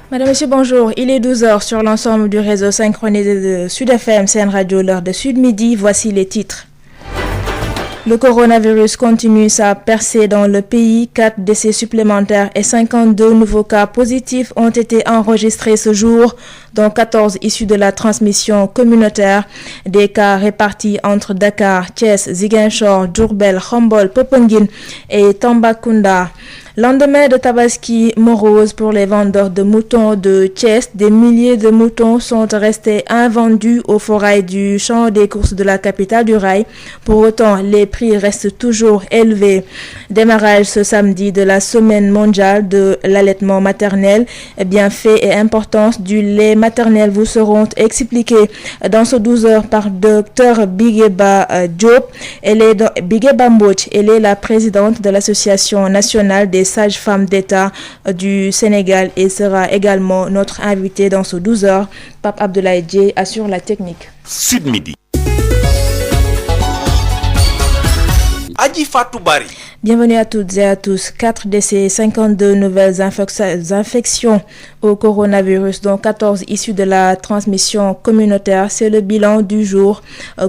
Madame, Monsieur, bonjour. Il est 12 heures sur l'ensemble du réseau synchronisé de Sud FM, CN Radio, l'heure de Sud Midi. Voici les titres. Le coronavirus continue sa percée dans le pays. 4 décès supplémentaires et 52 nouveaux cas positifs ont été enregistrés ce jour, dont 14 issus de la transmission communautaire. Des cas répartis entre Dakar, Thiès, Ziguinchor, Diourbel, Khombol, Popenguine et Tambacounda. Lendemain de Tabaski morose pour les vendeurs de moutons de Thiès, des milliers de moutons sont restés invendus au forail du champ des courses de la capitale du rail. Pour autant, les prix restent toujours élevés. Démarrage ce samedi de la semaine mondiale de l'allaitement maternel. Bienfaits et importance du lait maternel vous seront expliqués dans ce 12 heures par Dr Bigueba Diop. Bigueba Mbodj, elle est la présidente de l'Association nationale des sages-femmes d'État du Sénégal et sera également notre invité dans ce 12 heures. Pape Abdoulaye Dieye assure la technique. Sud Midi. Adji Fatou Bari. Bienvenue à toutes et à tous. 4 décès, 52 nouvelles infections au coronavirus, dont 14 issues de la transmission communautaire. C'est le bilan du jour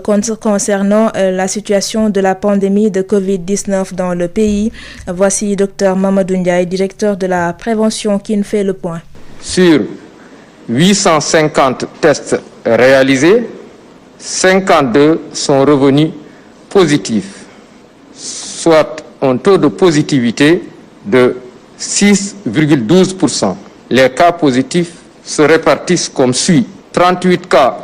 concernant la situation de la pandémie de Covid-19 dans le pays. Voici Dr Mamadou Ndiaye, directeur de la prévention, qui nous fait le point. Sur 850 tests réalisés, 52 sont revenus positifs, soit un taux de positivité de 6,12%. Les cas positifs se répartissent comme suit. 38 cas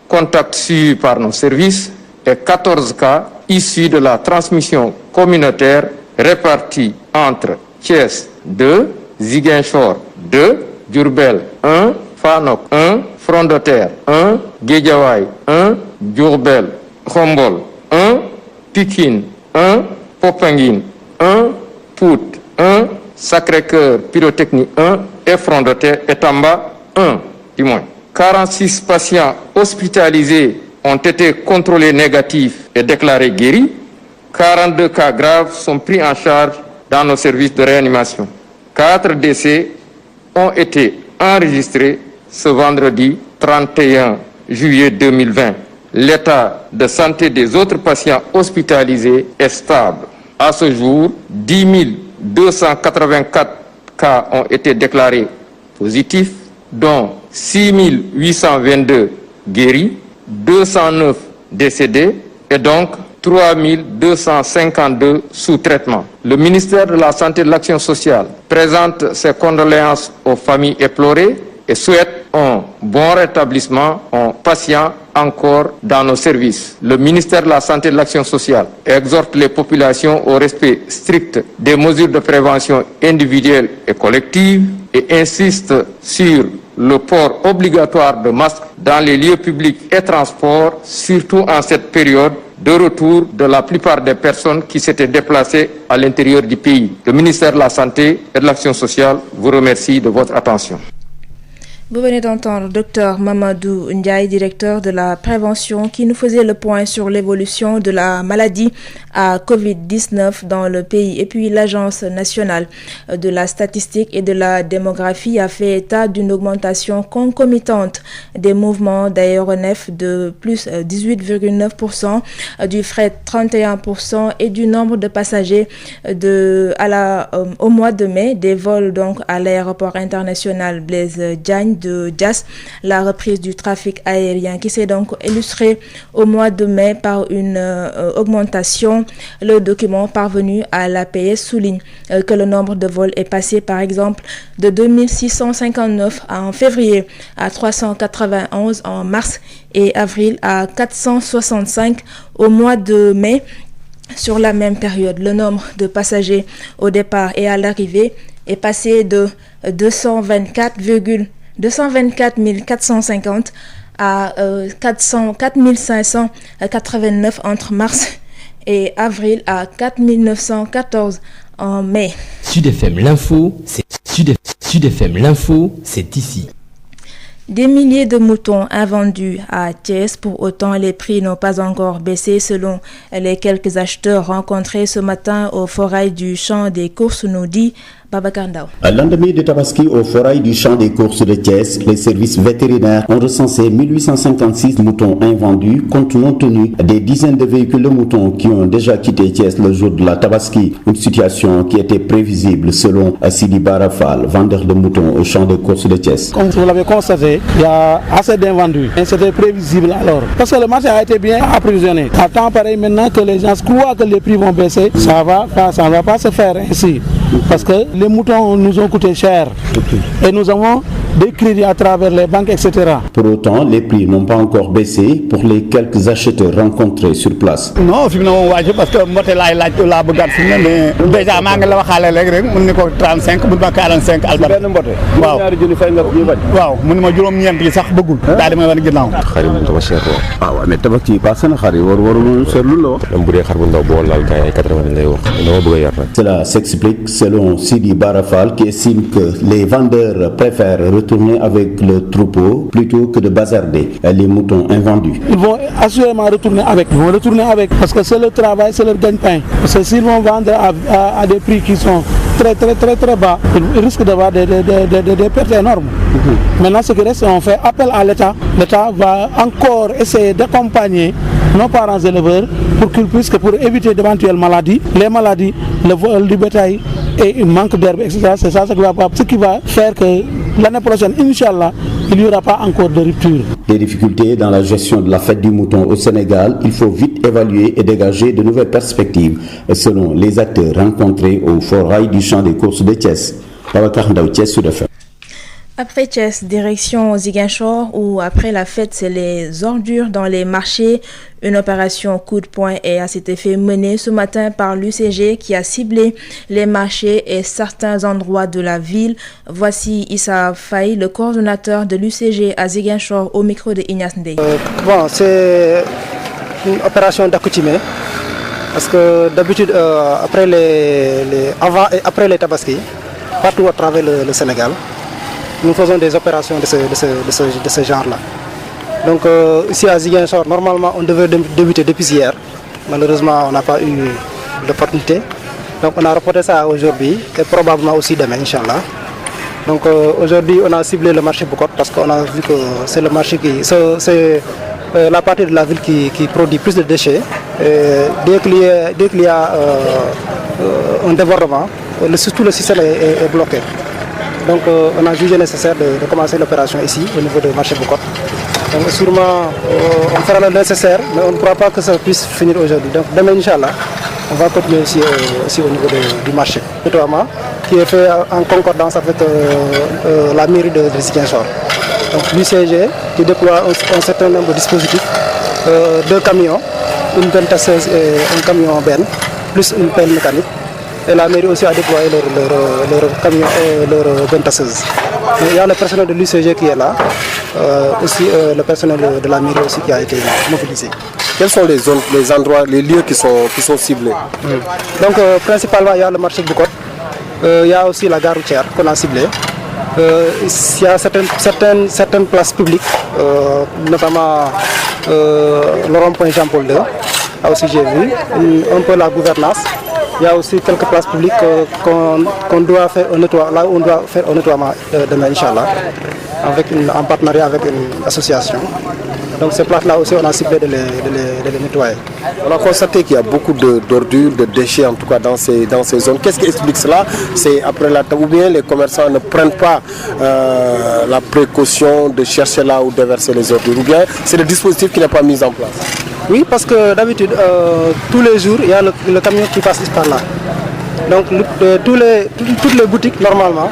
contacts suivis par nos services et 14 cas issus de la transmission communautaire répartis entre Thiès 2, Ziguinchor 2, Diourbel 1, Fanok 1, Front de Terre 1, Guédiawaye 1, Diourbel, Khombol 1, Pikine 1, Popenguine 1, Pout 1, Sacré-Cœur Pyrotechnie 1 et Front de Terre et Tamba 1 du moins. 46 patients hospitalisés ont été contrôlés négatifs et déclarés guéris. 42 cas graves sont pris en charge dans nos services de réanimation. 4 décès ont été enregistrés ce vendredi 31 juillet 2020. L'état de santé des autres patients hospitalisés est stable. À ce jour, 10 284 cas ont été déclarés positifs, dont 6 822 guéris, 209 décédés et donc 3 252 sous traitement. Le ministère de la Santé et de l'Action sociale présente ses condoléances aux familles éplorées et souhaite un bon rétablissement aux patients encore dans nos services. Le ministère de la Santé et de l'Action sociale exhorte les populations au respect strict des mesures de prévention individuelles et collectives et insiste sur le port obligatoire de masques dans les lieux publics et transports, surtout en cette période de retour de la plupart des personnes qui s'étaient déplacées à l'intérieur du pays. Le ministère de la Santé et de l'Action sociale vous remercie de votre attention. Vous venez d'entendre Dr Mamadou Ndiaye, directeur de la prévention, qui nous faisait le point sur l'évolution de la maladie à Covid-19 dans le pays. Et puis l'Agence nationale de la statistique et de la démographie a fait état d'une augmentation concomitante des mouvements d'aéronefs de plus 18,9%, du fret 31% et du nombre de passagers au mois de mai, des vols donc à l'aéroport international Blaise Diagne de Diass. La reprise du trafic aérien qui s'est donc illustrée au mois de mai par une augmentation. Le document parvenu à l'APS souligne que le nombre de vols est passé par exemple de 2659 en février à 391 en mars et avril à 465 au mois de mai. Sur la même période, le nombre de passagers au départ et à l'arrivée est passé de 224 450 à 4 589 entre mars et avril à 4 914 en mai. Sud FM l'info, c'est ici. Des milliers de moutons invendus à Thiès. Pour autant, les prix n'ont pas encore baissé selon les quelques acheteurs rencontrés ce matin au forail du champ des courses, nous dit Babacar Ndao. À l'endemain de Tabaski au forail du champ des courses de Thiès, les services vétérinaires ont recensé 1856 moutons invendus compte tenu des dizaines de véhicules de moutons qui ont déjà quitté Thiès le jour de la Tabaski. Une situation qui était prévisible selon Sidi Barafal, vendeur de moutons au champ des courses de Thiès. Comme vous l'avez constaté, il y a assez d'invendus. Et c'était prévisible alors. Parce que le marché a été bien approvisionné. À temps pareil, maintenant que les gens croient que les prix vont baisser, ça ne va pas se faire ainsi. Parce que les moutons nous ont coûté cher. Et nous avons des crédits à travers les banques, etc. Pour autant, les prix n'ont pas encore baissé pour les quelques acheteurs rencontrés sur place. Non, finalement, parce que moi, la bagarre, déjà, je suis 35, 45 albar. Waaw. Waaw, mu ne ma juroom ñent yi sax bëggul. Daal di may wone ginaaw. Xari mu dama cher wax. Ah ouais, mais tabaski yi passé na xari waru seetlu la wax. Même bu dee xar bu ndaw boo laal gars yi 80 lay wax. Dama bëgg a yar rek. Cela s'explique selon Sidi Barafal qui estime que les vendeurs préfèrent retourner avec le troupeau plutôt que de bazarder les moutons invendus. Ils vont assurément retourner avec. Ils vont retourner avec parce que c'est leur travail, c'est leur gagne-pain. Parce que s'ils vont vendre à des prix qui sont très bas, ils risquent d'avoir des pertes énormes. Maintenant, ce qui reste, on fait appel à l'État. L'État va encore essayer d'accompagner nos parents éleveurs pour éviter d'éventuelles maladies. Les maladies, le vol du bétail et une manque d'herbe, etc. C'est ça ce qui va faire que l'année prochaine, Inch'Allah, il n'y aura pas encore de rupture. Des difficultés dans la gestion de la fête du mouton au Sénégal, il faut vite évaluer et dégager de nouvelles perspectives, selon les acteurs rencontrés au forail du champ des courses de Thiès. Babacar Ndaw, Thiès, Sud FM. Après Thiès, direction Ziguinchor, où après la fête, c'est les ordures dans les marchés. Une opération coup de poing est à cet effet menée ce matin par l'UCG qui a ciblé les marchés et certains endroits de la ville. Voici Issa Faye, le coordonnateur de l'UCG à Ziguinchor, au micro de Ignace Ndeye. C'est une opération d'accoutumée parce que d'habitude, avant et après les Tabaski, partout à travers le Sénégal, nous faisons des opérations de ce genre-là. Donc ici à Ziguinchor, normalement on devait débuter depuis hier. Malheureusement, on n'a pas eu l'opportunité. Donc on a reporté ça aujourd'hui et probablement aussi demain, Inch'Allah. Donc aujourd'hui, on a ciblé le marché Boucotte parce qu'on a vu que c'est le marché c'est la partie de la ville qui produit plus de déchets. Et dès qu'il y a un débordement, tout le système est bloqué. Donc on a jugé nécessaire de commencer l'opération ici au niveau du marché Boucotte. Donc sûrement on fera le nécessaire, mais on ne croit pas que ça puisse finir aujourd'hui. Donc demain, Inch'Allah, on va continuer ici au niveau du marché. Le nettoiement qui est fait en concordance avec la mairie de Ziguinchor. Donc l'UCG qui déploie un certain nombre de dispositifs, 2 camions, une pelle tasseuse et un camion benn, plus une pelle mécanique. Et la mairie aussi a déployé leur camion et leur benn tasseuse. Il y a le personnel de l'UCG qui est là, aussi le personnel de la mairie aussi qui a été mobilisé. Quels sont les zones, les endroits, les lieux qui sont ciblés? Donc principalement il y a le marché de Boucotte, il y a aussi la gare routière qu'on a ciblée. Il y a certaines places publiques, notamment le rond-point Jean-Paul II, là aussi j'ai vu, un peu la gouvernance. Il y a aussi quelques places publiques qu'on doit faire un nettoiement, là où on doit faire un nettoiement demain, Inch'Allah, en partenariat avec une association. Donc ces places-là aussi, on a ciblé de les nettoyer. On a constaté qu'il y a beaucoup d'ordures, de déchets en tout cas dans ces zones. Qu'est-ce qui explique cela? C'est après la ou bien les commerçants ne prennent pas la précaution de chercher là où déverser les ordures, ou bien c'est le dispositif qui n'est pas mis en place? Oui, parce que d'habitude, tous les jours, il y a le camion qui passe par là. Donc toutes les boutiques, normalement,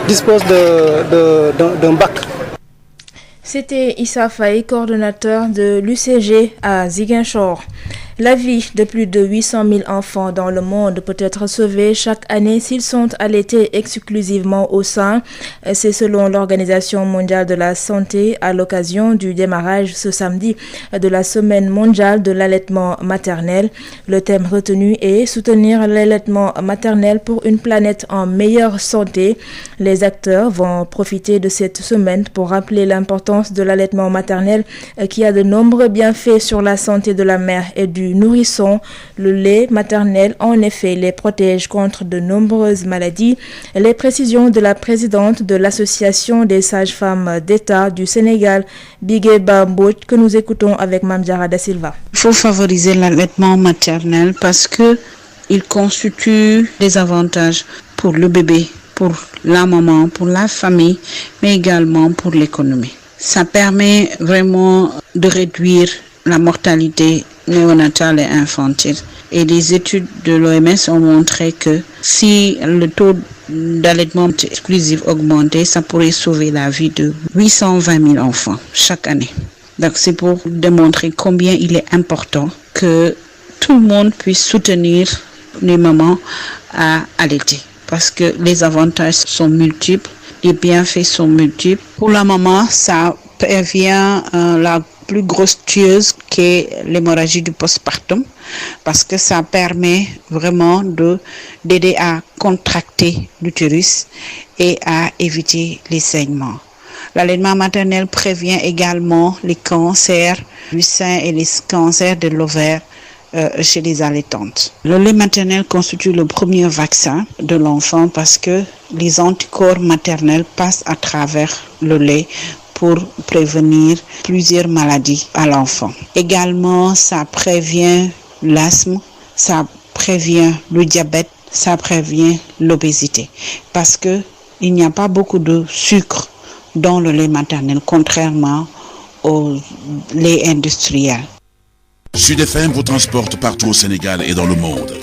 disposent d'un bac. C'était Issa Faye, coordonnateur de l'UCG à Ziguinchor. La vie de plus de 800 000 enfants dans le monde peut être sauvée chaque année s'ils sont allaités exclusivement au sein. C'est selon l'Organisation mondiale de la santé à l'occasion du démarrage ce samedi de la semaine mondiale de l'allaitement maternel. Le thème retenu est soutenir l'allaitement maternel pour une planète en meilleure santé. Les acteurs vont profiter de cette semaine pour rappeler l'importance de l'allaitement maternel qui a de nombreux bienfaits sur la santé de la mère et du du nourrisson. Le lait maternel, en effet, les protège contre de nombreuses maladies. Les précisions de la présidente de l'Association des sages-femmes d'État du Sénégal, Bigué Bambot, que nous écoutons avec Mamdiara Da Silva. Il faut favoriser l'allaitement maternel parce que il constitue des avantages pour le bébé, pour la maman, pour la famille, mais également pour l'économie. Ça permet vraiment de réduire la mortalité néonatale et infantile. Et les études de l'OMS ont montré que si le taux d'allaitement exclusif augmentait, ça pourrait sauver la vie de 820 000 enfants chaque année. Donc c'est pour démontrer combien il est important que tout le monde puisse soutenir les mamans à allaiter. Parce que les avantages sont multiples, les bienfaits sont multiples. Pour la maman, ça prévient la plus grosse tueuse qu'est l'hémorragie du postpartum, parce que ça permet vraiment d'aider à contracter l'utérus et à éviter les saignements. L'allaitement maternel prévient également les cancers du sein et les cancers de l'ovaire chez les allaitantes. Le lait maternel constitue le premier vaccin de l'enfant parce que les anticorps maternels passent à travers le lait pour prévenir plusieurs maladies à l'enfant. Également, ça prévient l'asthme, ça prévient le diabète, ça prévient l'obésité parce que il n'y a pas beaucoup de sucre dans le lait maternel, contrairement au lait industriel. Sud FM vous transporte partout au Sénégal et dans le monde.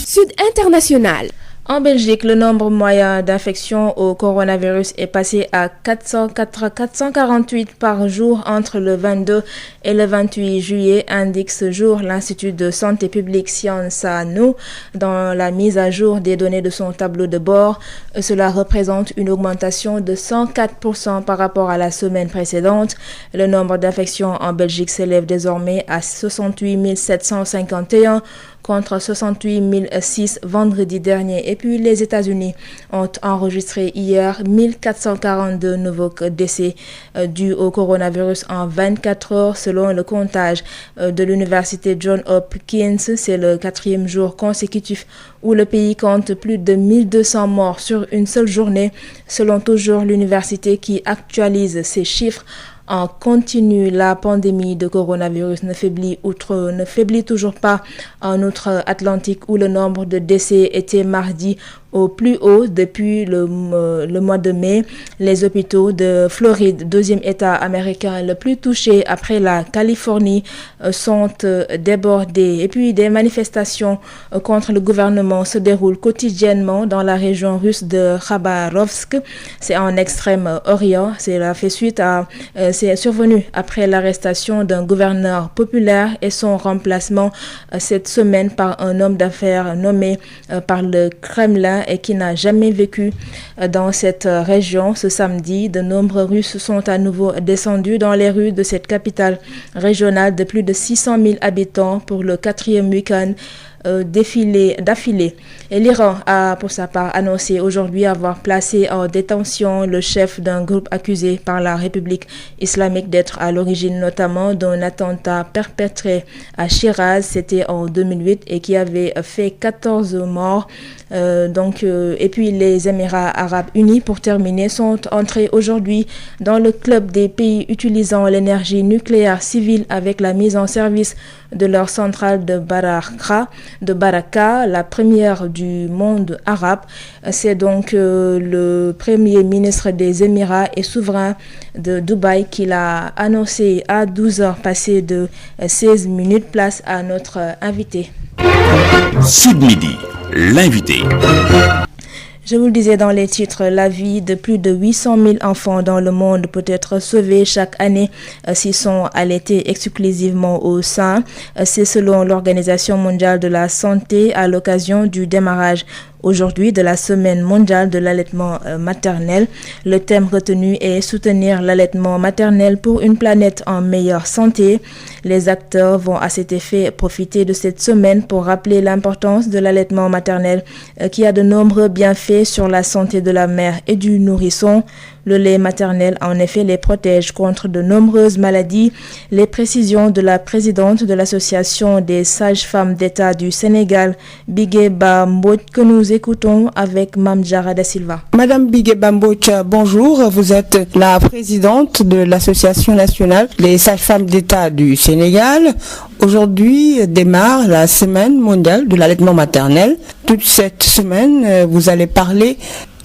Sud International. En Belgique, le nombre moyen d'infections au coronavirus est passé à 448 par jour entre le 22 et le 28 juillet, indique ce jour l'Institut de santé publique Sciences No dans la mise à jour des données de son tableau de bord. Cela représente une augmentation de 104% par rapport à la semaine précédente. Le nombre d'infections en Belgique s'élève désormais à 68 751 contre 68 006 vendredi dernier. Et puis les États-Unis ont enregistré hier 1442 nouveaux décès dus au coronavirus en 24 heures selon le comptage de l'université Johns Hopkins. C'est le 4e jour consécutif où le pays compte plus de 1200 morts sur une seule journée, selon toujours l'université qui actualise ces chiffres en continu. La pandémie de coronavirus ne faiblit toujours pas en Outre-Atlantique où le nombre de décès était mardi au plus haut depuis le mois de mai. Les hôpitaux de Floride, deuxième État américain le plus touché après la Californie, sont débordés. Et puis des manifestations contre le gouvernement se déroulent quotidiennement dans la région russe de Khabarovsk. C'est en Extrême-Orient. C'est survenu après l'arrestation d'un gouverneur populaire et son remplacement cette semaine par un homme d'affaires nommé par le Kremlin et qui n'a jamais vécu dans cette région. Ce samedi, de nombreux Russes sont à nouveau descendus dans les rues de cette capitale régionale de plus de 600 000 habitants pour le 4e week-end d'affilée. Et l'Iran a pour sa part annoncé aujourd'hui avoir placé en détention le chef d'un groupe accusé par la République islamique d'être à l'origine notamment d'un attentat perpétré à Shiraz, c'était en 2008 et qui avait fait 14 morts. Et puis les Émirats arabes unis, pour terminer, sont entrés aujourd'hui dans le club des pays utilisant l'énergie nucléaire civile avec la mise en service de leur centrale de Baraka, la première du monde arabe. C'est donc le premier ministre des Émirats et souverain de Dubaï qui l'a annoncé à 12h passées de 16 minutes. Place à notre invité. Sud Midi, l'invité. Je vous le disais dans les titres, la vie de plus de 800 000 enfants dans le monde peut être sauvée chaque année s'ils sont allaités exclusivement au sein. C'est selon l'Organisation mondiale de la santé à l'occasion du démarrage aujourd'hui de la semaine mondiale de l'allaitement maternel. Le thème retenu est soutenir l'allaitement maternel pour une planète en meilleure santé. Les acteurs vont à cet effet profiter de cette semaine pour rappeler l'importance de l'allaitement maternel qui a de nombreux bienfaits sur la santé de la mère et du nourrisson. Le lait maternel, en effet, les protège contre de nombreuses maladies. Les précisions de la présidente de l'Association des sages-femmes d'État du Sénégal, Bigueba Mbodj, que nous écoutons avec Mame Diarra Da Silva. Madame Bigueba Mbodj, bonjour. Vous êtes la présidente de l'Association nationale des sages-femmes d'État du Sénégal. Aujourd'hui démarre la semaine mondiale de l'allaitement maternel. Toute cette semaine, vous allez parler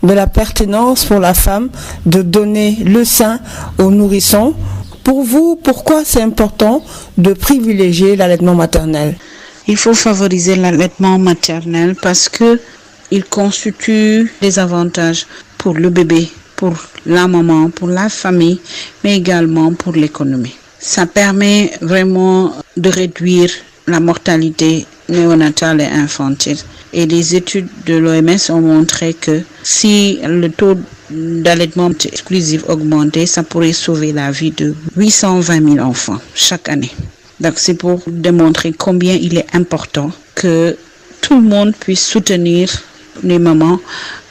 de la pertinence pour la femme de donner le sein aux nourrissons. Pour vous, pourquoi c'est important de privilégier l'allaitement maternel? Il faut favoriser l'allaitement maternel parce que il constitue des avantages pour le bébé, pour la maman, pour la famille, mais également pour l'économie. Ça permet vraiment de réduire la mortalité néonatale et infantile. Et les études de l'OMS ont montré que si le taux d'allaitement exclusif augmentait, ça pourrait sauver la vie de 820 000 enfants chaque année. Donc c'est pour démontrer combien il est important que tout le monde puisse soutenir les mamans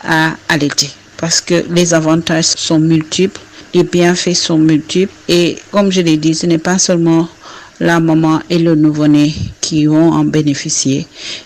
à allaiter. Parce que les avantages sont multiples, les bienfaits sont multiples. Et comme je l'ai dit, ce n'est pas seulement la maman et le nouveau-né qui vont en bénéficier,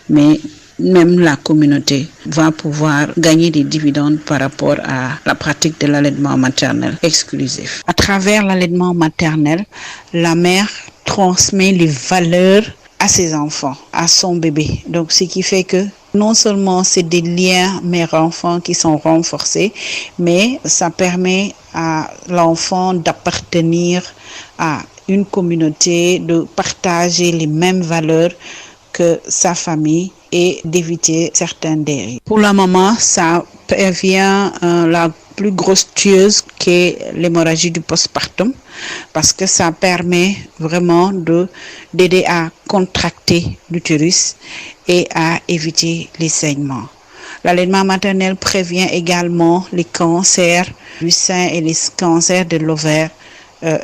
mais même la communauté va pouvoir gagner des dividendes par rapport à la pratique de l'allaitement maternel exclusif. À travers l'allaitement maternel, la mère transmet les valeurs à ses enfants, à son bébé. Donc, ce qui fait que non seulement c'est des liens mère-enfant qui sont renforcés, mais ça permet à l'enfant d'appartenir à une communauté, de partager les mêmes valeurs que sa famille et d'éviter certaines dérives. Pour la maman, ça prévient la plus grosse tueuse qu'est l'hémorragie du postpartum parce que ça permet vraiment d'aider à contracter l'utérus et à éviter les saignements. L'allaitement maternel prévient également les cancers du sein et les cancers de l'ovaire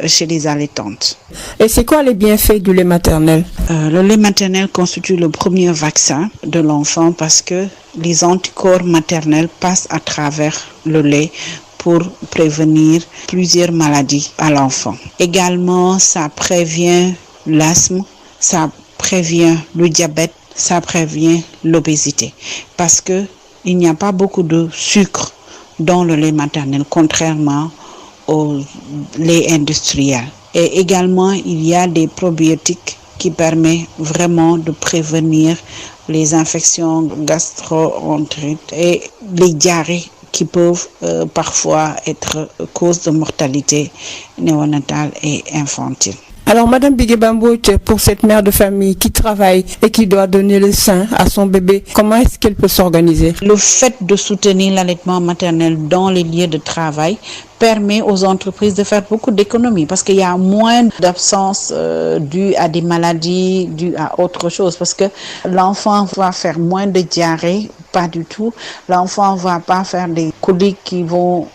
chez les allaitantes. Et c'est quoi les bienfaits du lait maternel? Le lait maternel constitue le premier vaccin de l'enfant parce que les anticorps maternels passent à travers le lait pour prévenir plusieurs maladies à l'enfant. Également, ça prévient l'asthme, ça prévient le diabète, ça prévient l'obésité parce que il n'y a pas beaucoup de sucre dans le lait maternel, contrairement au lait industriel. Et également, il y a des probiotiques qui permettent vraiment de prévenir les infections gastro-entérites et les diarrhées qui peuvent parfois être cause de mortalité néonatale et infantile. Alors, Madame Bigueba Mbodj, pour cette mère de famille qui travaille et qui doit donner le sein à son bébé, comment est-ce qu'elle peut s'organiser? Le fait de soutenir l'allaitement maternel dans les lieux de travail permet aux entreprises de faire beaucoup d'économies parce qu'il y a moins d'absence due à des maladies, due à autre chose parce que l'enfant va faire moins de diarrhée, pas du tout. L'enfant va pas faire des coliques qui vont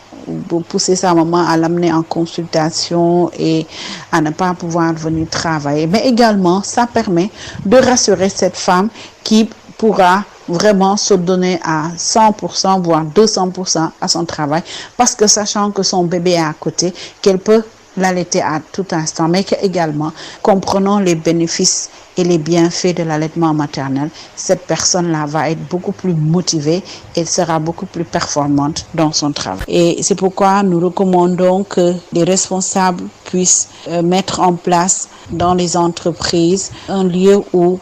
pousser sa maman à l'amener en consultation et à ne pas pouvoir venir travailler. Mais également, ça permet de rassurer cette femme qui pourra vraiment se donner à 100%, voire 200% à son travail, parce que sachant que son bébé est à côté, qu'elle peut l'allaiter à tout instant, mais qu'également, comprenant les bénéfices et les bienfaits de l'allaitement maternel, cette personne-là va être beaucoup plus motivée et sera beaucoup plus performante dans son travail. Et c'est pourquoi nous recommandons que les responsables puissent mettre en place dans les entreprises un lieu où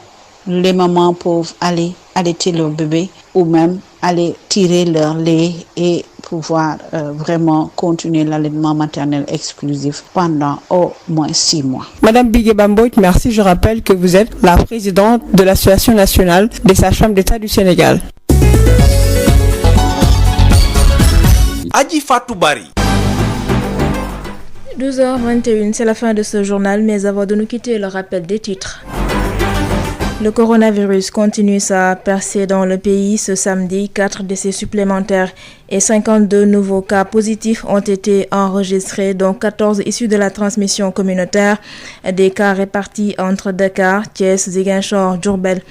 les mamans peuvent aller allaiter leur bébé ou même aller tirer leur lait et pouvoir vraiment continuer l'allaitement maternel exclusif pendant au moins 6 mois. Madame Bigueba Mbodj, merci. Je rappelle que vous êtes la présidente de l'Association nationale des sages-femmes d'État du Sénégal. Adji Fatou Bari. 12h21, c'est la fin de ce journal, mais avant de nous quitter, le rappel des titres. Le coronavirus continue sa percée dans le pays. Ce samedi, 4 décès supplémentaires et 52 nouveaux cas positifs ont été enregistrés, dont 14 issus de la transmission communautaire. Des cas répartis entre Dakar, Thiès, Ziguinchor, Diourbel,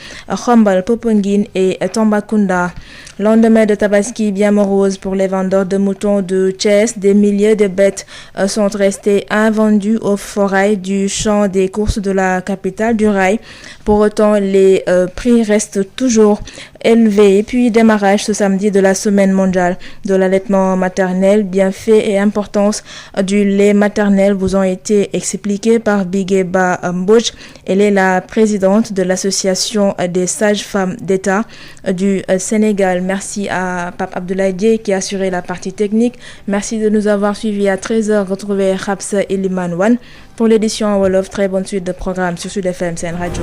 Khombol, Popenguine et Tambacounda. Lendemain de Tabaski bien morose pour les vendeurs de moutons de Thiès, des milliers de bêtes sont restées invendues au forail du champ des courses de la capitale du rail. Pour autant, les prix restent toujours élevés. Et puis, démarrage ce samedi de la semaine mondiale de l'allaitement maternel. Bienfaits et importance du lait maternel vous ont été expliqués par Bigueba Mbodj. Elle est la présidente de l'association des sages-femmes d'État du Sénégal. Merci à Pape Abdoulaye Dieye qui a assuré la partie technique. Merci de nous avoir suivis à 13h. Retrouvez Rapsa Iliman Wan pour l'édition en Wolof. Très bonne suite de programmes sur Sud FM Sen Radio.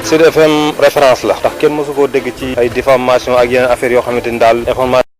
Sud FM référence la ndax kenn mësu koo dégg ci ay diffamation ak yeneen affaires yoo xamante ni daal information